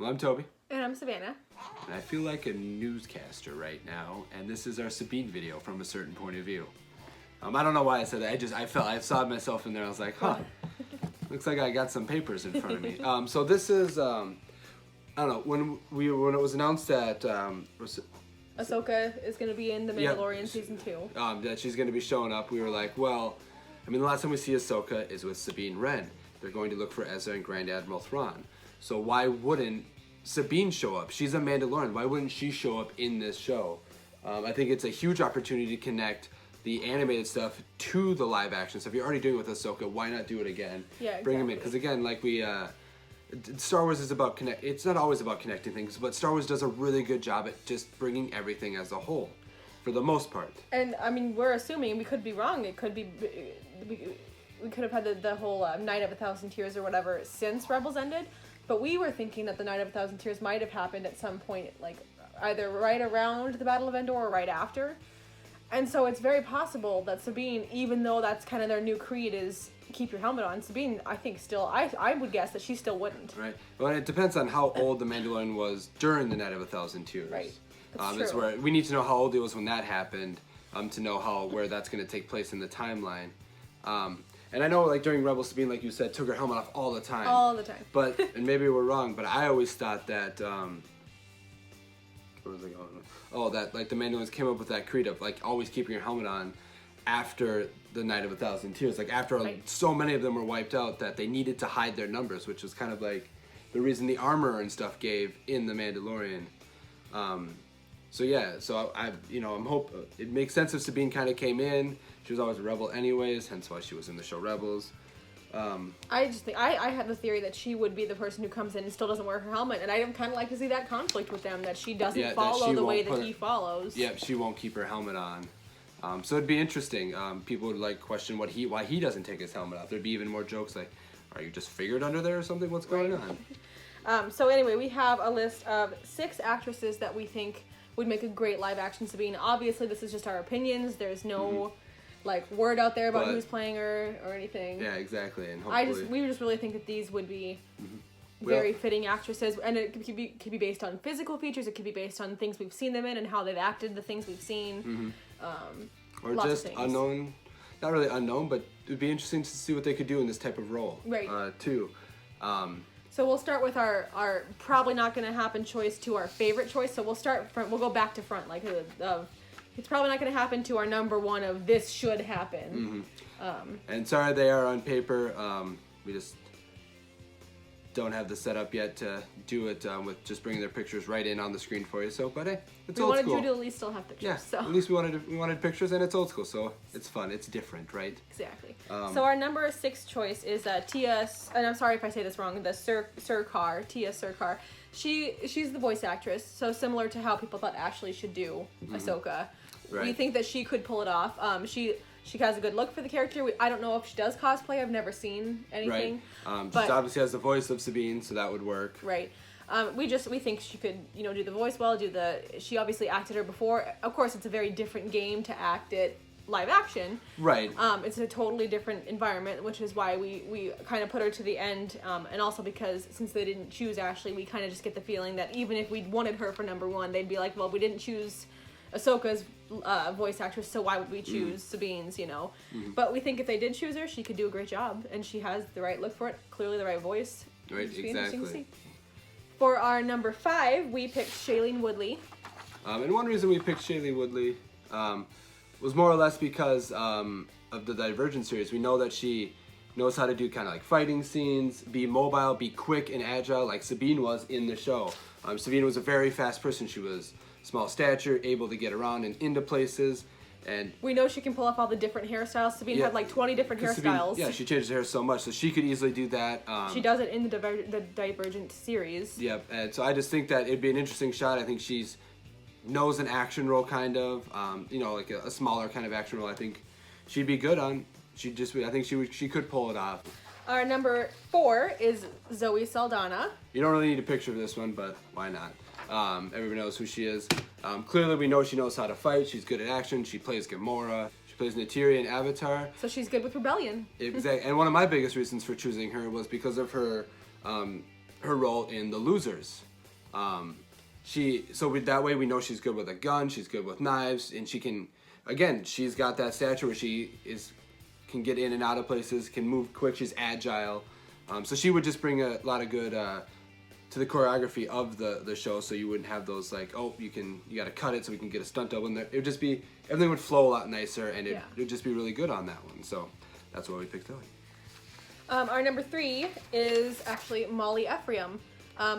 Well, I'm Toby. And I'm Savannah. And I feel like a newscaster right now, and this is our Sabine video from a certain point of view. I don't know why I said that. I saw myself in there. I was like, huh, looks like I got some papers in front of me. So this is, I don't know, when it was announced that Ahsoka is going to be in the Mandalorian season 2. That she's going to be showing up, we were like, well, I mean, the last time we see Ahsoka is with Sabine Wren. They're going to look for Ezra and Grand Admiral Thrawn. So why wouldn't Sabine show up? She's a Mandalorian. Why wouldn't she show up in this show? I think it's a huge opportunity to connect the animated stuff to the live action stuff. You're already doing it with Ahsoka. Why not do it again? Yeah, exactly. Bring them in. Because again, like Star Wars is about it's not always about connecting things, but Star Wars does a really good job at just bringing everything as a whole, for the most part. And I mean, we're assuming, we could be wrong. It could be, we could have had the whole Night of a Thousand Tears or whatever since Rebels ended. But we were thinking that the Night of a Thousand Tears might have happened at some point, like either right around the Battle of Endor or right after. And so it's very possible that Sabine, even though that's kind of their new creed is keep your helmet on, Sabine, I think still, I would guess that she still wouldn't. Right. Well, it depends on how old the Mandalorian was during the Night of a Thousand Tears. Right. That's It's true. where we need to know how old he was when that happened, to know where that's going to take place in the timeline. And I know, like, during Rebels, Sabine, like you said, took her helmet off all the time. All the time. But, and maybe we're wrong, but I always thought that, where was I going? Oh, that, like, the Mandalorians came up with that creed of, like, always keeping your helmet on after the Night of a Thousand Tears. Like, after so many of them were wiped out that they needed to hide their numbers, which was kind of like the reason the armor and stuff gave in the Mandalorian. So yeah, so I'm hope it makes sense if Sabine kind of came in. She was always a rebel anyways, hence why she was in the show Rebels. I just think I have the theory that she would be the person who comes in and still doesn't wear her helmet, and I'd kind of like to see that conflict with them, that she doesn't follow the way that he follows. Yeah, she won't keep her helmet on. So it'd be interesting. People would like question why he doesn't take his helmet off. There'd be even more jokes like, "Are you just figured under there or something? What's going on?" So anyway, we have a list of 6 actresses that we think would make a great live action Sabine. Obviously, this is just our opinions. There's no like word out there about who's playing her or anything. Yeah, exactly. And hopefully, we just really think that these would be very fitting actresses, and it could be based on physical features. It could be based on things we've seen them in and how they've acted, the things we've seen. Or just unknown, not really unknown, but it'd be interesting to see what they could do in this type of role. Right. Too. So we'll start with our probably not going to happen choice to our favorite choice. So we'll go back to front, like it's probably not going to happen to our number one of this should happen. And sorry, they are on paper. We just don't have the setup yet to do it with just bringing their pictures right in on the screen for you. So, but hey, it's old school. We wanted you to at least still have pictures. Yeah, so. at least we wanted pictures, and it's old school, so it's fun. It's different, right? Exactly. So our number 6 choice is Tia, and I'm sorry if I say this wrong, Tia Sircar. She's the voice actress, so similar to how people thought Ashley should do Ahsoka. Right. We think that she could pull it off. She has a good look for the character. I don't know if she does cosplay. I've never seen anything. Right. But she obviously has the voice of Sabine, so that would work. Right. We think she could, do the voice well. She obviously acted her before. Of course, it's a very different game to act it live action. Right. It's a totally different environment, which is why we kind of put her to the end. And also because since they didn't choose Ashley, we kind of just get the feeling that even if we wanted her for number 1, they'd be like, well, we didn't choose Ahsoka's voice actress, so why would we choose Sabine's, But we think if they did choose her, she could do a great job, and she has the right look for it, clearly the right voice. Right, exactly. For our number 5, we picked Shailene Woodley. And one reason we picked Shailene Woodley was more or less because of the Divergent series. We know that she knows how to do kind of like fighting scenes, be mobile, be quick and agile, like Sabine was in the show. Sabine was a very fast person. She was small stature, able to get around and into places, and we know she can pull off all the different hairstyles. Sabine had like 20 different hairstyles. Sabine, she changes her hair so much, so she could easily do that. She does it in the Divergent series. Yep, and so I just think that it'd be an interesting shot. I think she's knows an action role kind of, like a smaller kind of action role. I think she'd be good on. I think she could pull it off. Our number 4 is Zoe Saldana. You don't really need a picture of this one, but why not? Everybody knows who she is. Clearly, we know she knows how to fight. She's good at action. She plays Gamora. She plays Neytiri in Avatar. So she's good with Rebellion. Exactly. And one of my biggest reasons for choosing her was because of her role in The Losers. That way we know she's good with a gun, she's good with knives, and she's got that stature where can get in and out of places, can move quick, she's agile. So she would just bring a lot of good to the choreography of the show, so you wouldn't have those like, oh, you got to cut it so we can get a stunt double in there. It would just be, everything would flow a lot nicer, and it would just be really good on that one. So that's why we picked Tilly. Our number 3 is actually Molly Ephraim.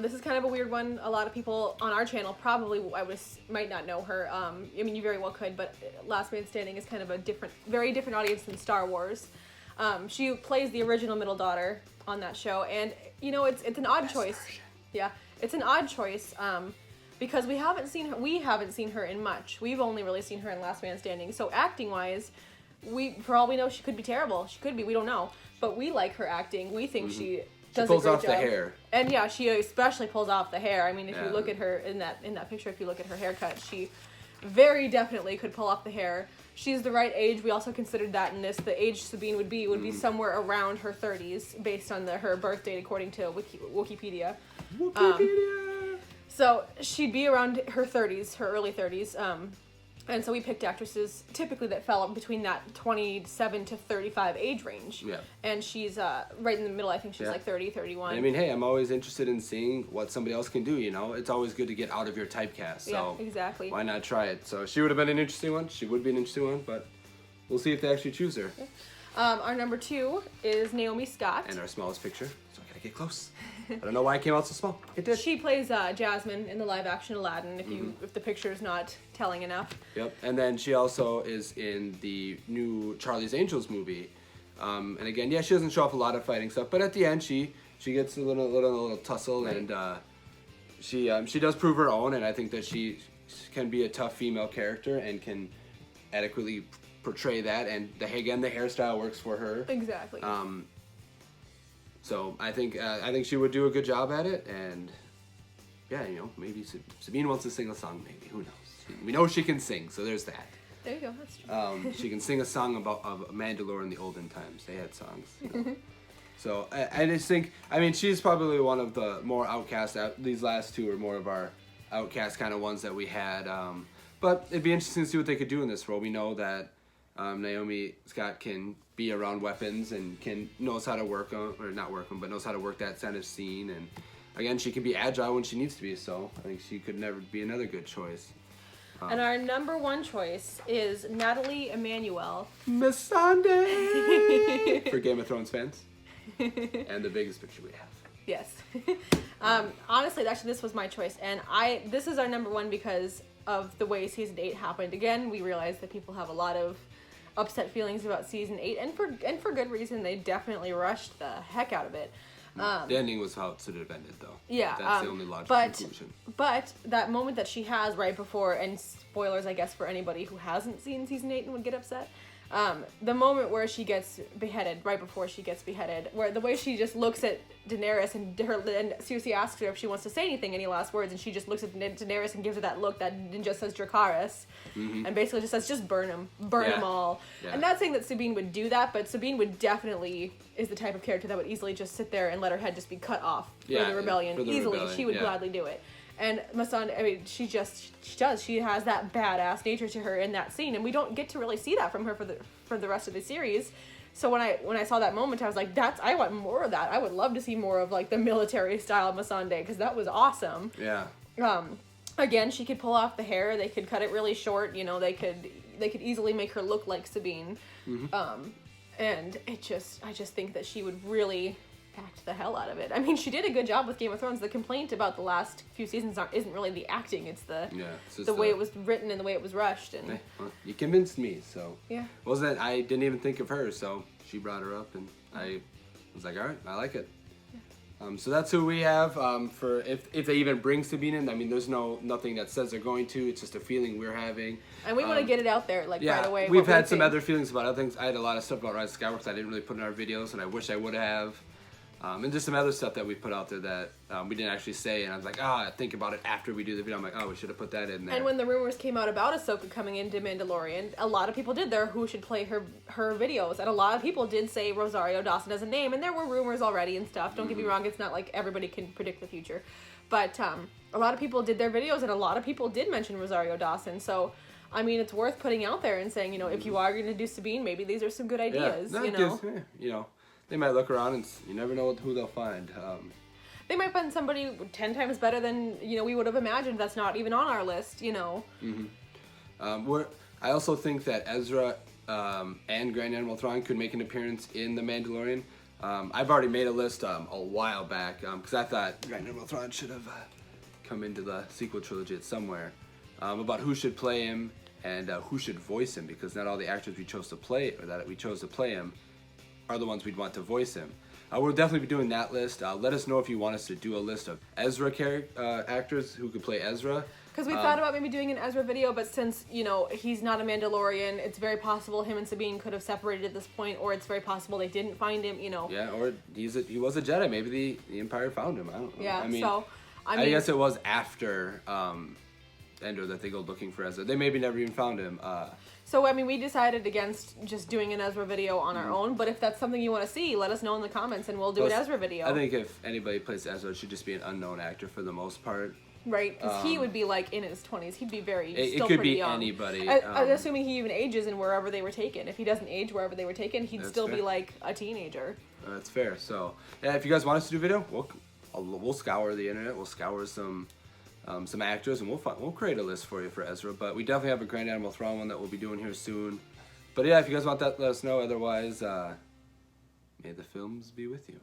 This is kind of a weird one. A lot of people on our channel probably might not know her. I mean, you very well could, but Last Man Standing is kind of a very different audience than Star Wars. She plays the original middle daughter on that show, and it's an odd choice. Version. Yeah, it's an odd choice because we haven't seen her in much. We've only really seen her in Last Man Standing. So acting wise, for all we know, she could be terrible. She could be. We don't know, but we like her acting. We think she pulls off the hair. And yeah, she especially pulls off the hair. I mean, if you look at her in that picture, if you look at her haircut, she very definitely could pull off the hair. She's the right age. We also considered that in this. The age Sabine would be somewhere around her 30s, based on her birth date according to Wikipedia. So she'd be around her 30s, her early 30s. And so we picked actresses typically that fell between that 27 to 35 age range. Yeah. And she's right in the middle. I think she's like 30, 31. I mean, hey, I'm always interested in seeing what somebody else can do, It's always good to get out of your typecast. So yeah, exactly. Why not try it? So she would have been an interesting one. She would be an interesting one, but we'll see if they actually choose her. Yeah. Our number 2 is Naomi Scott. And our smallest picture. So I gotta get close. I don't know why it came out so small. It did. She plays Jasmine in the live-action Aladdin, if the picture's not telling enough. Yep, and then she also is in the new Charlie's Angels movie. And again, she doesn't show off a lot of fighting stuff, but at the end, she gets a little tussle, right. And she does prove her own, and I think that she can be a tough female character and can adequately portray that. And the hairstyle works for her. Exactly. So I think she would do a good job at it, and maybe Sabine wants to sing a song. Maybe, who knows? We know she can sing, so there's that. There you go. That's true. She can sing a song of Mandalorian in the olden times. They had songs. So I just think, she's probably one of the more outcast. These last two are more of our outcast kind of ones that we had. But it'd be interesting to see what they could do in this role. We know that Naomi Scott can be around weapons and knows how to work them, or not work them, but knows how to work that kind of scene. And again, she can be agile when she needs to be. So I think she could never be another good choice. And our number 1 choice is Natalie Emmanuel. Miss Sunday! For Game of Thrones fans. And the biggest picture we have. Yes. Honestly, actually, this was my choice. And this is our number 1 because of the way season 8 happened. Again, we realized that people have a lot of upset feelings about season 8, and for good reason. They definitely rushed the heck out of it. The ending was how it should have ended, though. Yeah, that's the only logical conclusion. But that moment that she has right before, and spoilers, I guess, for anybody who hasn't seen season 8 and would get upset. The moment where she gets beheaded, right before she gets beheaded, where the way she just looks at Daenerys and Cersei asks her if she wants to say anything, any last words, and she just looks at Daenerys and gives her that look that just says Dracarys, and basically just says, just burn them all. Yeah. I'm not saying that Sabine would do that, but Sabine would definitely is the type of character that would easily just sit there and let her head just be cut off for the rebellion. She would gladly do it. And Missandei, she does. She has that badass nature to her in that scene, and we don't get to really see that from her for the rest of the series. So when I saw that moment, I was like, I want more of that. I would love to see more of like the military style of Missandei, because that was awesome. Yeah. Again, she could pull off the hair. They could cut it really short. They could easily make her look like Sabine. And I just think that she would really act the hell out of it. She did a good job with Game of Thrones. The complaint about the last few seasons isn't really the acting, it's the way it was written and the way it was rushed. And well, you convinced me, so I didn't even think of her, so she brought her up, and I was like, all right, I like it. So that's who we have for if they even bring Sabine in. There's nothing that says they're going to. It's just a feeling we're having. And we want to get it out there right away. We've had some other feelings about other things. I had a lot of stuff about Rise of Skywalker that I didn't really put in our videos, and I wish I would have. And just some other stuff that we put out there that we didn't actually say, and I was like, think about it after we do the video. I'm like, we should have put that in there. And when the rumors came out about Ahsoka coming into Mandalorian, a lot of people did who should play her videos, and a lot of people did say Rosario Dawson as a name, and there were rumors already and stuff. Don't get me wrong, it's not like everybody can predict the future. But a lot of people did their videos, and a lot of people did mention Rosario Dawson. So, I mean, it's worth putting out there and saying, you know, if you are going to do Sabine, maybe these are some good ideas. Yeah, you know, you know, they might look around and you never know who they'll find. They might find somebody 10 times better than, you know, we would have imagined. That's not even on our list. You know. I also think that Ezra and Grand Admiral Thrawn could make an appearance in The Mandalorian. I've already made a list a while back because I thought Grand Admiral Thrawn should have come into the sequel trilogy somewhere about who should play him and who should voice him, because not all the actors we chose to play him are the ones we'd want to voice him. We'll definitely be doing that list. Let us know if you want us to do a list of Ezra actors who could play Ezra. Because we thought about maybe doing an Ezra video, but since, you know, he's not a Mandalorian, it's very possible him and Sabine could have separated at this point, or it's very possible they didn't find him, you know. Yeah, or he was a Jedi. Maybe the Empire found him. I don't know. Yeah, I mean, I guess it was after Endor that they go looking for Ezra. They maybe never even found him. So, I mean, we decided against just doing an Ezra video on our own, but if that's something you want to see, let us know in the comments and we'll do an Ezra video. I think if anybody plays Ezra, it should just be an unknown actor for the most part. Right, because he would be like in his 20s. He'd be It could be young. anybody. Assuming he even ages in wherever they were taken. If he doesn't age wherever they were taken, he'd still be like a teenager. That's fair. So, yeah, if you guys want us to do a video, we'll scour the internet. We'll scour some actors, and we'll create a list for you for Ezra. But we definitely have a Grand Admiral Thrawn one that we'll be doing here soon. But yeah, if you guys want that, let us know. Otherwise, may the films be with you.